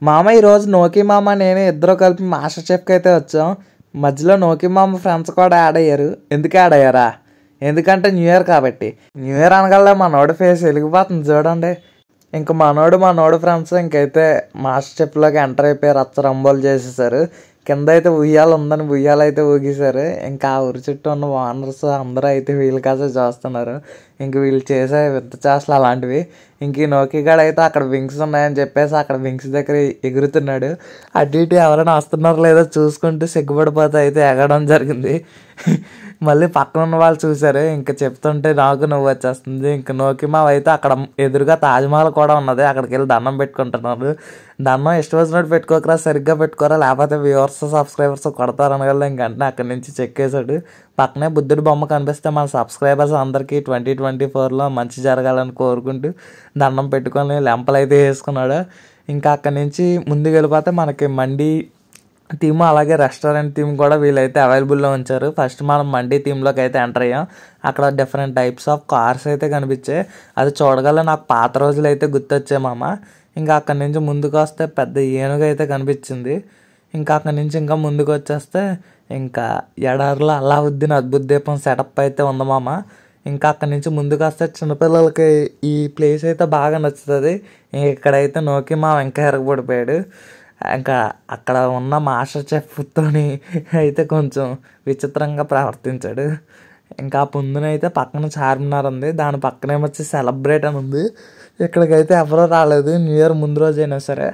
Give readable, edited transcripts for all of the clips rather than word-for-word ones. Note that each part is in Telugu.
మామ ఈరోజు నోకి మామ నేను ఇద్దరు కలిపి మాస్టర్ చెఫ్కి అయితే వచ్చాం. మధ్యలో నోకి మామ ఫ్రెండ్స్ కూడా యాడ్ అయ్యారు. ఎందుకు యాడ్ అయ్యారా? ఎందుకంటే న్యూ ఇయర్ కాబట్టి. న్యూ ఇయర్ అనగల మనోడి ఫేస్ వెలిగిపోతుంది చూడండి. ఇంక మనోడు ఫ్రెండ్స్ ఇంకైతే మాస్టర్ చెఫ్లోకి ఎంటర్ అయిపోయారు. రంబోలు చేసేసారు. కింద అయితే ఉయ్యాలు ఉందని ఉయ్యాలు అయితే ఊగేశారు. ఇంకా ఆ ఊరి చుట్టూ ఉన్న ఓనర్స్ అందరూ అయితే వీళ్ళు కాసే చూస్తున్నారు. ఇంక వీళ్ళు చేసే వింత చేష్టలు అలాంటివి. ఇంక ఈ నోకిగాడు అయితే అక్కడ వింగ్స్ ఉన్నాయని చెప్పేసి అక్కడ వింగ్స్ దగ్గర ఎగురుతున్నాడు. అటు ఇటు ఎవరైనా వస్తున్నారో లేదో చూసుకుంటూ సిగ్గుపడిపోతే అయితే ఎగడం జరిగింది. మళ్ళీ పక్కన ఉన్న వాళ్ళు చూసారు. ఇంకా చెప్తుంటే నాకు నువ్వు వచ్చేస్తుంది. ఇంక నోకిమా అయితే అక్కడ ఎదురుగా తాజ్మహల్ కూడా ఉన్నది. అక్కడికి వెళ్ళి దండం పెట్టుకుంటున్నారు. దండం ఇష్టం వచ్చినట్టు పెట్టుకోకరా, సరిగ్గా పెట్టుకోరా, లేకపోతే వ్యూవర్స్ సబ్స్క్రైబర్స్ కొడతారనగల ఇంకంటే అక్కడి నుంచి చెక్కేశాడు. పక్కనే బుద్ధుడి బొమ్మ కనిపిస్తే మన సబ్స్క్రైబర్స్ అందరికీ 2024లో మంచి జరగాలని కోరుకుంటూ దండం పెట్టుకొని లెంపలు అయితే వేసుకున్నాడు. ఇంకా అక్కడి నుంచి ముందుకు వెళ్ళిపోతే మనకి మండి థీమ్ అలాగే రెస్టారెంట్ థీమ్ కూడా వీళ్ళైతే అవైలబుల్లో ఉంచారు. ఫస్ట్ మనం మండీ థీమ్లోకి అయితే ఎంటర్ అయ్యాం. అక్కడ డిఫరెంట్ టైప్స్ ఆఫ్ కార్స్ అయితే కనిపించాయి. అది చూడగల నాకు పాత రోజులు అయితే గుర్తొచ్చాయి మామ. ఇంకా అక్కడి నుంచి ముందుకు వస్తే పెద్ద ఏనుగు అయితే కనిపించింది. ఇంకా అక్కడి నుంచి ఇంకా ముందుకు వచ్చేస్తే ఇంకా ఎడారిలో అల్లావుద్దీన్ అద్భుత దీపం సెటప్ అయితే ఉంది మామ. ఇంకా అక్కడి నుంచి ముందుకు వస్తే చిన్నపిల్లలకి ఈ ప్లేస్ అయితే బాగా నచ్చుతుంది. ఇక్కడైతే నోకి మా ఇంకా ఎరగబడిపోయాడు. ఇంకా అక్కడ ఉన్న మాస్టర్ చెఫ్తోని అయితే కొంచెం విచిత్రంగా ప్రవర్తించాడు. ఇంకా ముందునైతే పక్కన చార్మినార్ ఉంది. దాని పక్కనే వచ్చి సెలబ్రేట్ అని ఉంది. ఇక్కడికైతే ఎవరూ రాలేదు న్యూ ఇయర్ ముందు రోజైనా సరే.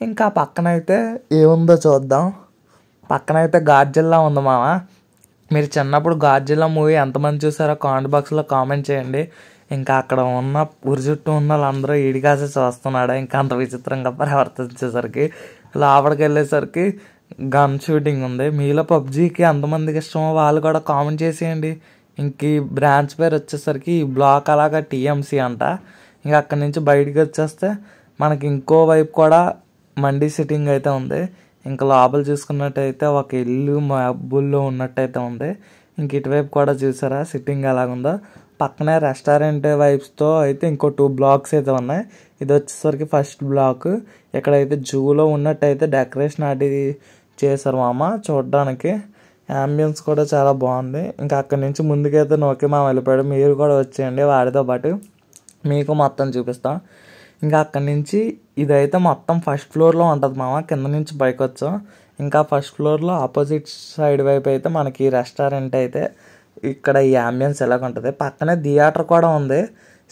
ఇంకా పక్కనైతే ఏముందో చూద్దాం. పక్కనైతే గాడ్జిల్లా ఉంది మామ. మీరు చిన్నప్పుడు గాడ్జిల్లా మూవీ ఎంతమంది చూసారో కామెంట్ బాక్స్లో కామెంట్ చేయండి. ఇంకా అక్కడ ఉన్న ఊరి చుట్టూ ఉన్న వాళ్ళందరూ ఈడికాసే చూస్తున్నాడు. ఇంకా అంత విచిత్రంగా ప్రవర్తించేసరికి లోపలికి వెళ్ళేసరికి గన్ షూటింగ్ ఉంది. మీలో పబ్జీకి ఎంతమందికి ఇష్టమో వాళ్ళు కూడా కామెంట్ చేసేయండి. ఇంక ఈ బ్రాంచ్ పేరు వచ్చేసరికి ఈ బ్లాక్ అలాగా టీఎంసీ అంట. ఇంకా అక్కడి నుంచి బయటికి వచ్చేస్తే మనకి ఇంకో వైపు కూడా మండీ సిట్టింగ్ అయితే ఉంది. ఇంకా లోపల చూసుకున్నట్టయితే ఒక ఇల్లు మబ్బుల్లో ఉన్నట్టయితే ఉంది. ఇంక ఇటువైపు కూడా చూసారా సిట్టింగ్ ఎలాగుందో. పక్కనే రెస్టారెంట్ వైబ్స్తో అయితే ఇంకో 2 బ్లాక్స్ అయితే ఉన్నాయి. ఇది వచ్చేసరికి ఫస్ట్ బ్లాక్. ఇక్కడైతే జూలో ఉన్నట్టయితే డెకరేషన్ అది చేశారు మామ. చూడడానికి యాంబియన్స్ కూడా చాలా బాగుంది. ఇంకా అక్కడి నుంచి ముందుకైతే నోకి మామ వెళ్ళిపోయాడు. మీరు కూడా వచ్చేయండి వాడితో పాటు, మీకు మొత్తం చూపిస్తాం. ఇంకా అక్కడి నుంచి ఇదైతే మొత్తం ఫస్ట్ ఫ్లోర్లో ఉంటుంది మామ. కింద నుంచి పైకి వచ్చాం. ఇంకా ఫస్ట్ ఫ్లోర్లో ఆపోజిట్ సైడ్ వైపు అయితే మనకి రెస్టారెంట్ అయితే ఇక్కడ ఈ అంబియన్స్ ఎలాగ ఉంటుంది. పక్కనే థియేటర్ కూడా ఉంది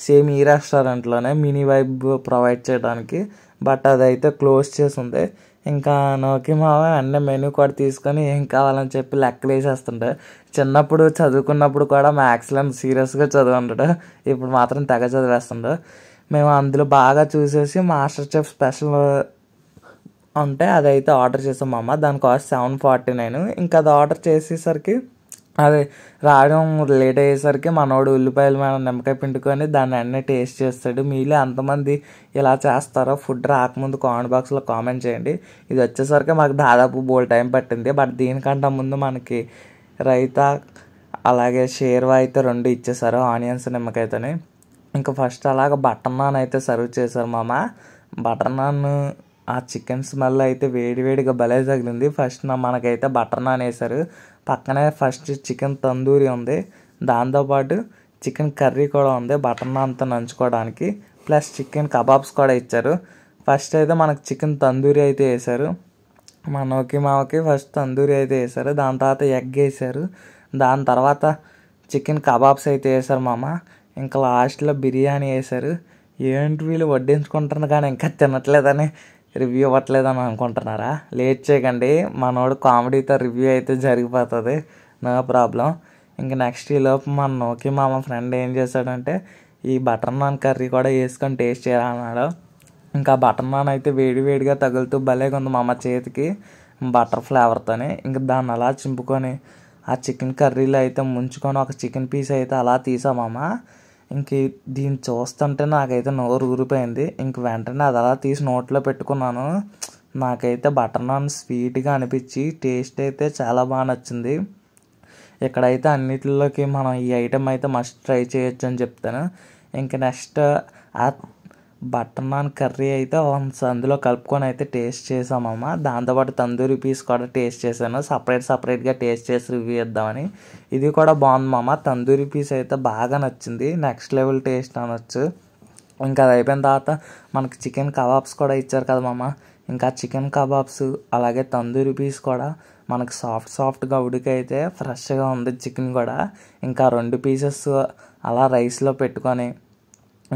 సేమ్ ఈ రెస్టారెంట్లోనే మినీ వైబ్ ప్రొవైడ్ చేయడానికి. బట్ అదైతే క్లోజ్ చేసి ఉంది. ఇంకా నోకి మావ అన్నీ మెనూ కూడా తీసుకొని ఏం కావాలని చెప్పి లెక్కలు వేసేస్తుండే. చిన్నప్పుడు చదువుకున్నప్పుడు కూడా మ్యాథ్స్లో సీరియస్గా చదువుంటాడు. ఇప్పుడు మాత్రం తెగ చదివేస్తుండే. మేము అందులో బాగా చూసేసి మాస్టర్ చెఫ్ స్పెషల్ ఉంటే అదైతే ఆర్డర్ చేసాం మామ. దాని కాస్ట్ 749. ఇంకా అది ఆర్డర్ చేసేసరికి అది రావడం లేట్ అయ్యేసరికి మనోడు ఉల్లిపాయల మీద నిమ్మకాయ పిండుకొని దాన్ని అన్నీ టేస్ట్ చేస్తాడు. మీలో ఎంతమంది ఇలా చేస్తారో ఫుడ్ రాకముందు కామెంట్ బాక్స్లో కామెంట్ చేయండి. ఇది వచ్చేసరికి మాకు దాదాపు బోల్ టైం పట్టింది. బట్ దీనికంటే ముందు మనకి రైతా అలాగే షేర్వా అయితే 2 ఇచ్చేసారు ఆనియన్స్ నిమ్మకాయతోని. ఇంకా ఫస్ట్ అలాగ బటర్ నాన్ అయితే సర్వ్ చేశారు మామ. బటర్ నాన్ ఆ చికెన్ స్మెల్ అయితే వేడివేడిగా భలే తగిలింది. ఫస్ట్ మనకైతే బటర్ నాన్ వేశారు. పక్కనే ఫస్ట్ చికెన్ తందూరి ఉంది. దాంతోపాటు చికెన్ కర్రీ కూడా ఉంది బటర్ నాన్తో నంచుకోవడానికి. ప్లస్ చికెన్ కబాబ్స్ కూడా ఇచ్చారు. ఫస్ట్ అయితే మనకు చికెన్ తందూరి అయితే వేశారు. మా నోకి మావకి ఫస్ట్ తందూరి అయితే వేశారు. దాని తర్వాత ఎగ్ వేశారు. దాని తర్వాత చికెన్ కబాబ్స్ అయితే వేశారు మామ. ఇంకా లాస్ట్లో బిర్యానీ వేశారు. ఏంటి వీళ్ళు వడ్డించుకుంటున్నారు కానీ ఇంకా తినట్లేదని రివ్యూ ఇవ్వట్లేదని అనుకుంటున్నారా? లేట్ చేయకండి, మనోడు కామెడీతో రివ్యూ అయితే జరిగిపోతుంది. No problem. ఇంక నెక్స్ట్ ఈలోపు మన నోకి మామ ఫ్రెండ్ ఏం చేశాడంటే ఈ బటర్ నాన్ కర్రీ కూడా వేసుకొని టేస్ట్ చేయాలన్నాడు. ఇంకా బటర్ నాన్ అయితే వేడివేడిగా తగులుతూ భలేగా ఉంది మామ చేతికి బటర్ ఫ్లేవర్తోని. ఇంకా దాన్ని అలా చింపుకొని ఆ చికెన్ కర్రీలో అయితే ముంచుకొని ఒక చికెన్ పీస్ అయితే అలా తీసామామ. ఇంక దీన్ని చూస్తుంటే నాకైతే నోరు ఊరిపోయింది. ఇంక వెంటనే అది అలా తీసి నోట్లో పెట్టుకున్నాను. నాకైతే బటర్ నాన్ స్వీట్గా అనిపించి టేస్ట్ అయితే చాలా బాగా నచ్చింది. ఇక్కడైతే అన్నిటిలోకి మనం ఈ ఐటెం అయితే మస్ట్ ట్రై చేయొచ్చు అని చెప్తాను. ఇంక నెక్స్ట్ బటర్ నాన్ కర్రీ అయితే వన్స్ అందులో కలుపుకొని అయితే టేస్ట్ చేసామమ్మ. దాంతోపాటు తందూరి పీస్ కూడా టేస్ట్ చేశాను. సపరేట్గా టేస్ట్ చేసి రివ్యూ ఇద్దామని. ఇది కూడా బాగుంది మామ. తందూరి పీస్ అయితే బాగా నచ్చింది. నెక్స్ట్ లెవెల్ టేస్ట్ అనొచ్చు. ఇంకా అది అయిపోయిన తర్వాత మనకి చికెన్ కబాబ్స్ కూడా ఇచ్చారు కదా మామ. ఇంకా చికెన్ కబాబ్స్ అలాగే తందూరి పీస్ కూడా మనకి సాఫ్ట్గా ఉడికైతే ఫ్రెష్గా ఉంది చికెన్ కూడా. ఇంకా 2 పీసెస్ అలా రైస్లో పెట్టుకొని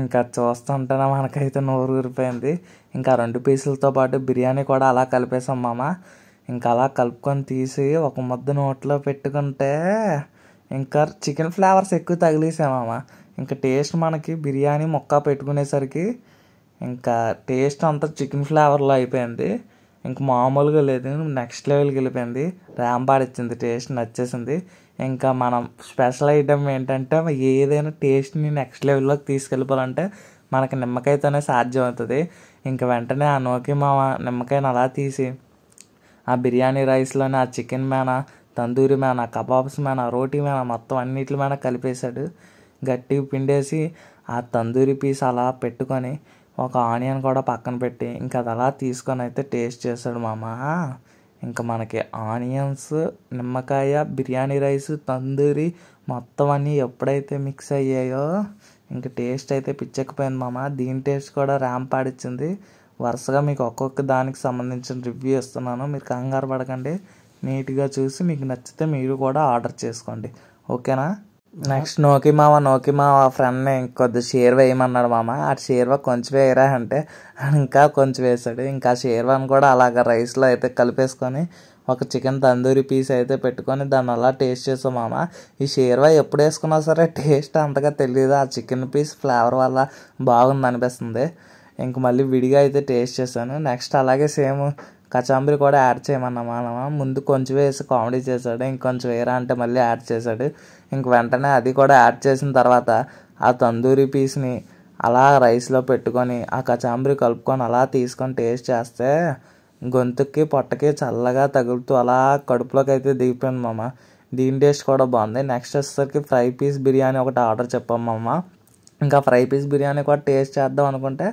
ఇంకా చూస్తుంటేనే మనకైతే నోరు ఊరిపోయింది. ఇంకా 2 పీసులతో పాటు బిర్యానీ కూడా అలా కలిపేసాం మామ. ఇంకా అలా కలుపుకొని తీసి ఒక ముద్ద నోట్లో పెట్టుకుంటే ఇంకా చికెన్ ఫ్లేవర్స్ ఎక్కువ తగిలేసాం మామ. ఇంకా టేస్ట్ మనకి బిర్యానీ ముక్క పెట్టుకునేసరికి ఇంకా టేస్ట్ అంతా చికెన్ ఫ్లేవర్లో అయిపోయింది. ఇంక మామూలుగా లేదు, నెక్స్ట్ లెవెల్కి వెళ్ళిపోయింది. ర్యాంపాడిచ్చింది, టేస్ట్ నచ్చేసింది. ఇంకా మనం స్పెషల్ ఐటమ్ ఏంటంటే ఏదైనా టేస్ట్ని నెక్స్ట్ లెవెల్లోకి తీసుకెళ్ళిపోవాలంటే మనకి నిమ్మకాయతోనే సాధ్యం అవుతుంది. ఇంకా వెంటనే ఆ నోకి మామ నిమ్మకాయని అలా తీసి ఆ బిర్యానీ రైస్లోనే ఆ చికెన్ మేన, తందూరి మేన, కబాబ్స్ మేన, రోటీ మేన మొత్తం అన్నిటి మేన కలిపేశాడు. గట్టిగా పిండేసి ఆ తందూరి పీస్ అలా పెట్టుకొని ఒక ఆనియన్ కూడా పక్కన పెట్టి ఇంకా అది అలా తీసుకొని అయితే టేస్ట్ చేశాడు మామ. ఇంకా మనకి ఆనియన్స్, నిమ్మకాయ, బిర్యానీ రైస్, తందూరి మొత్తం అన్నీ ఎప్పుడైతే మిక్స్ అయ్యాయో ఇంకా టేస్ట్ అయితే పిచ్చెక్కిపోయింది మామ. దీని టేస్ట్ కూడా ర్యాంపాడిచ్చింది. వరుసగా మీకు ఒక్కొక్క దానికి సంబంధించిన రివ్యూ ఇస్తున్నాను. మీరు కంగారు పడకండి, నీట్గా చూసి మీకు నచ్చితే మీరు కూడా ఆర్డర్ చేసుకోండి, ఓకేనా. నెక్స్ట్ నోకి మావ ఫ్రెండ్ని ఇంకొద్ది షేర్వా వేయమన్నాడు మామ. ఆ షేర్వా కొంచెం వేయరా అంటే ఇంకా కొంచెం వేసాడు. ఇంకా షేర్వాని కూడా అలాగ రైస్లో అయితే కలిపేసుకొని ఒక చికెన్ తందూరి పీస్ అయితే పెట్టుకొని దాన్ని అలా టేస్ట్ చేసాం మామ. ఈ షేర్వా ఎప్పుడు వేసుకున్నా సరే టేస్ట్ అంతగా తెలియదు, ఆ చికెన్ పీస్ ఫ్లేవర్ వల్ల బాగుంది అనిపిస్తుంది. ఇంక మళ్ళీ విడిగా అయితే టేస్ట్ చేశాను. నెక్స్ట్ అలాగే సేమ్ కచాంబరి కూడా యాడ్ చేయమన్నా మామ. ముందు కొంచెం వేసి కామెడీ చేశాడు, ఇంకొంచెం వేరా అంటే మళ్ళీ యాడ్ చేశాడు. ఇంక వెంటనే అది కూడా యాడ్ చేసిన తర్వాత ఆ తందూరి పీస్ని అలా రైస్లో పెట్టుకొని ఆ కచాంబరి కలుపుకొని అలా తీసుకొని టేస్ట్ చేస్తే గొంతుకి పొట్టకి చల్లగా తగులుతూ అలా కడుపులోకి అయితే దిగిపోయింది మామ. దీని టేస్ట్ కూడా బాగుంది. నెక్స్ట్ వచ్చేసరికి ఫ్రై పీస్ బిర్యానీ ఒకటి ఆర్డర్ చెప్పాం మామ. ఇంకా ఫ్రై పీస్ బిర్యానీ కూడా టేస్ట్ చేద్దాం అనుకుంటే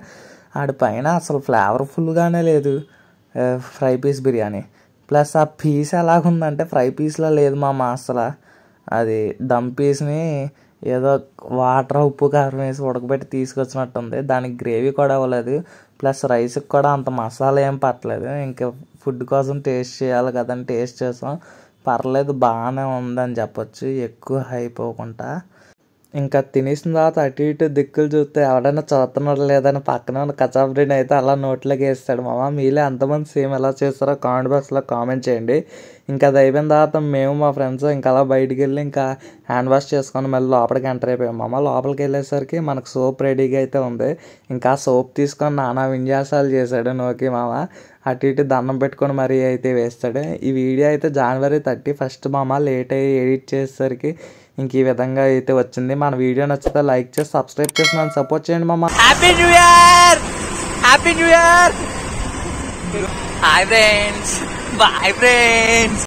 ఆడి పైన అసలు ఫ్లేవర్ఫుల్గానే లేదు ఫ్రై పీస్ బిర్యానీ. ప్లస్ ఆ పీస్ ఎలాగుందంటే ఫ్రై పీస్లో లేదు మామ. అసలు అది దమ్ పీస్ని ఏదో వాటర్, ఉప్పు, కారం వేసి ఉడకబెట్టి తీసుకొచ్చినట్టుంది. దానికి గ్రేవీ కూడా ఇవ్వలేదు. ప్లస్ రైస్కి కూడా అంత మసాలా ఏం పట్టలేదు. ఇంకా ఫుడ్ కోసం టేస్ట్ చేయాలి కదని టేస్ట్ చేసాం. పర్లేదు, బాగానే ఉందని చెప్పొచ్చు, ఎక్కువ అయిపోకుండా. ఇంకా తినేసిన తర్వాత అటు ఇటు దిక్కులు చూస్తే ఎవడైనా చూస్తున్నాడు లేదని పక్కన ఉన్న కచాబరీని అయితే అలా నోట్లోకి వేస్తాడు మామ. మీలే అంతమంది సేమ్ ఎలా చేస్తారో కామెంట్ బాక్స్లో కామెంట్ చేయండి. ఇంకా అది అయిపోయిన తర్వాత మేము మా ఫ్రెండ్స్ ఇంకా అలా బయటికి వెళ్ళి ఇంకా హ్యాండ్ వాష్ చేసుకొని మళ్ళీ లోపలికి ఎంటర్ అయిపోయాం మామ. లోపలికి వెళ్ళేసరికి మనకు సోప్ రెడీగా అయితే ఉంది. ఇంకా సోప్ తీసుకొని నానా విన్యాసాలు చేశాడు నోకి మామ. అటు ఇటు దండం పెట్టుకొని మరీ అయితే వేస్తాడు. ఈ వీడియో అయితే January 31 మామ. లేట్ అయ్యి ఎడిట్ చేసేసరికి ఇంక ఈ విధంగా అయితే వచ్చింది. మన వీడియో నచ్చితే లైక్ చేసి సబ్స్క్రైబ్ చేసి నన్ను సపోర్ట్ చేయండి మామ. Happy new year, happy new year. Hi friends, bye friends.